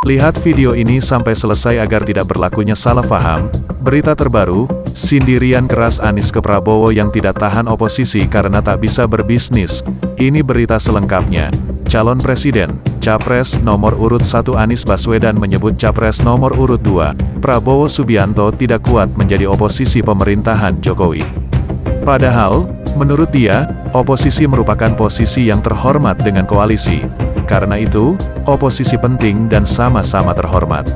Lihat video ini sampai selesai agar tidak berlakunya salah paham. Berita terbaru, sindiran keras Anies ke Prabowo yang tidak tahan oposisi karena tak bisa berbisnis. Ini berita selengkapnya. Calon Presiden, Capres nomor urut 1 Anies Baswedan menyebut Capres nomor urut 2, Prabowo Subianto tidak kuat menjadi oposisi pemerintahan Jokowi. Padahal, menurut dia, oposisi merupakan posisi yang terhormat dengan koalisi. Karena itu, oposisi penting dan sama-sama terhormat.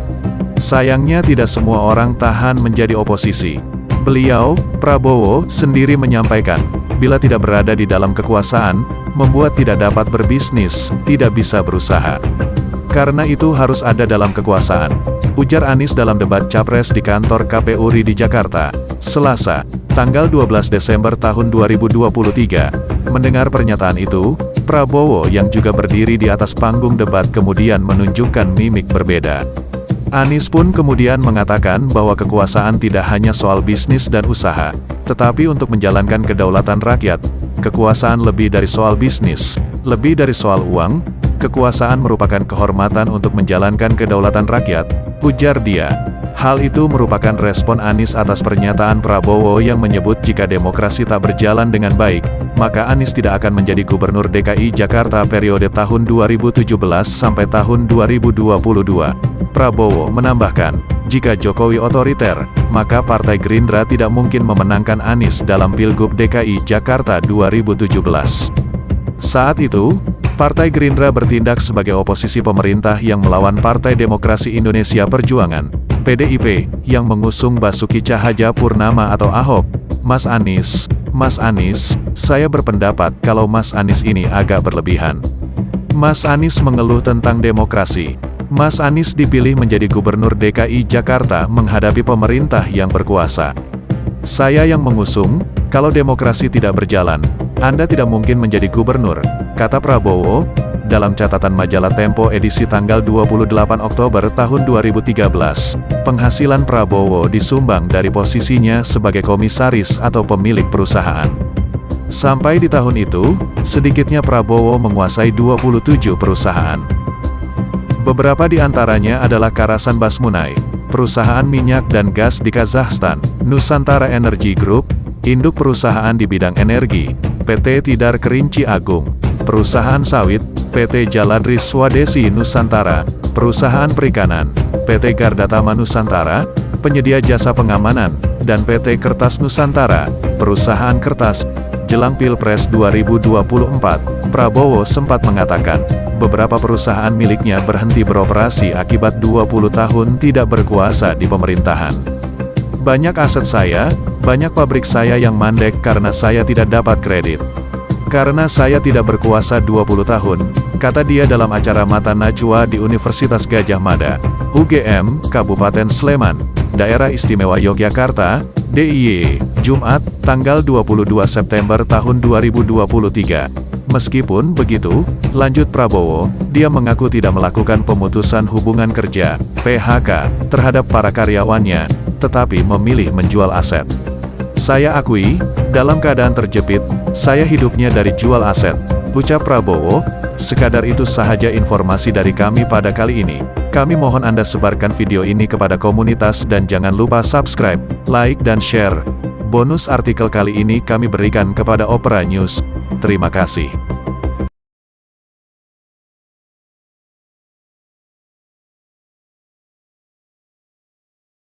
Sayangnya tidak semua orang tahan menjadi oposisi. Beliau, Prabowo, sendiri menyampaikan, bila tidak berada di dalam kekuasaan, membuat tidak dapat berbisnis, tidak bisa berusaha. Karena itu harus ada dalam kekuasaan, ujar Anies dalam debat Capres di kantor KPU RI di Jakarta, Selasa, tanggal 12 Desember tahun 2023. Mendengar pernyataan itu, Prabowo yang juga berdiri di atas panggung debat kemudian menunjukkan mimik berbeda. Anies pun kemudian mengatakan bahwa kekuasaan tidak hanya soal bisnis dan usaha, tetapi untuk menjalankan kedaulatan rakyat. Kekuasaan lebih dari soal bisnis, lebih dari soal uang, kekuasaan merupakan kehormatan untuk menjalankan kedaulatan rakyat, ujar dia. Hal itu merupakan respon Anies atas pernyataan Prabowo yang menyebut jika demokrasi tak berjalan dengan baik, maka Anies tidak akan menjadi Gubernur DKI Jakarta periode tahun 2017 sampai tahun 2022. Prabowo menambahkan, jika Jokowi otoriter, maka Partai Gerindra tidak mungkin memenangkan Anies dalam Pilgub DKI Jakarta 2017. Saat itu, Partai Gerindra bertindak sebagai oposisi pemerintah yang melawan Partai Demokrasi Indonesia Perjuangan, PDIP, yang mengusung Basuki Cahayapurnama atau Ahok. Mas Anies, saya berpendapat kalau Mas Anies ini agak berlebihan. Mas Anies mengeluh tentang demokrasi. Mas Anies dipilih menjadi Gubernur DKI Jakarta menghadapi pemerintah yang berkuasa. Saya yang mengusung, kalau demokrasi tidak berjalan, Anda tidak mungkin menjadi gubernur, kata Prabowo, dalam catatan majalah Tempo edisi tanggal 28 Oktober tahun 2013. Penghasilan Prabowo disumbang dari posisinya sebagai komisaris atau pemilik perusahaan. Sampai di tahun itu, sedikitnya Prabowo menguasai 27 perusahaan. Beberapa di antaranya adalah Karasan Basmunai, perusahaan minyak dan gas di Kazakhstan, Nusantara Energy Group, induk perusahaan di bidang energi, PT Tidar Kerinci Agung, perusahaan sawit, PT Jaladri Swadesi Nusantara, perusahaan perikanan, PT Gardatama Nusantara, penyedia jasa pengamanan, dan PT Kertas Nusantara, perusahaan kertas. Jelang Pilpres 2024, Prabowo sempat mengatakan, beberapa perusahaan miliknya berhenti beroperasi akibat 20 tahun tidak berkuasa di pemerintahan. Banyak aset saya, banyak pabrik saya yang mandek karena saya tidak dapat kredit. Karena saya tidak berkuasa 20 tahun, kata dia dalam acara Mata Najwa di Universitas Gadjah Mada, UGM, Kabupaten Sleman, Daerah Istimewa Yogyakarta, DIY, Jumat, tanggal 22 September tahun 2023. Meskipun begitu, lanjut Prabowo, dia mengaku tidak melakukan pemutusan hubungan kerja, PHK, terhadap para karyawannya, tetapi memilih menjual aset. Saya akui, dalam keadaan terjepit, saya hidupnya dari jual aset, ucap Prabowo. Sekadar itu sahaja informasi dari kami pada kali ini. Kami mohon Anda sebarkan video ini kepada komunitas dan jangan lupa subscribe, like dan share. Bonus artikel kali ini kami berikan kepada Opera News. Terima kasih.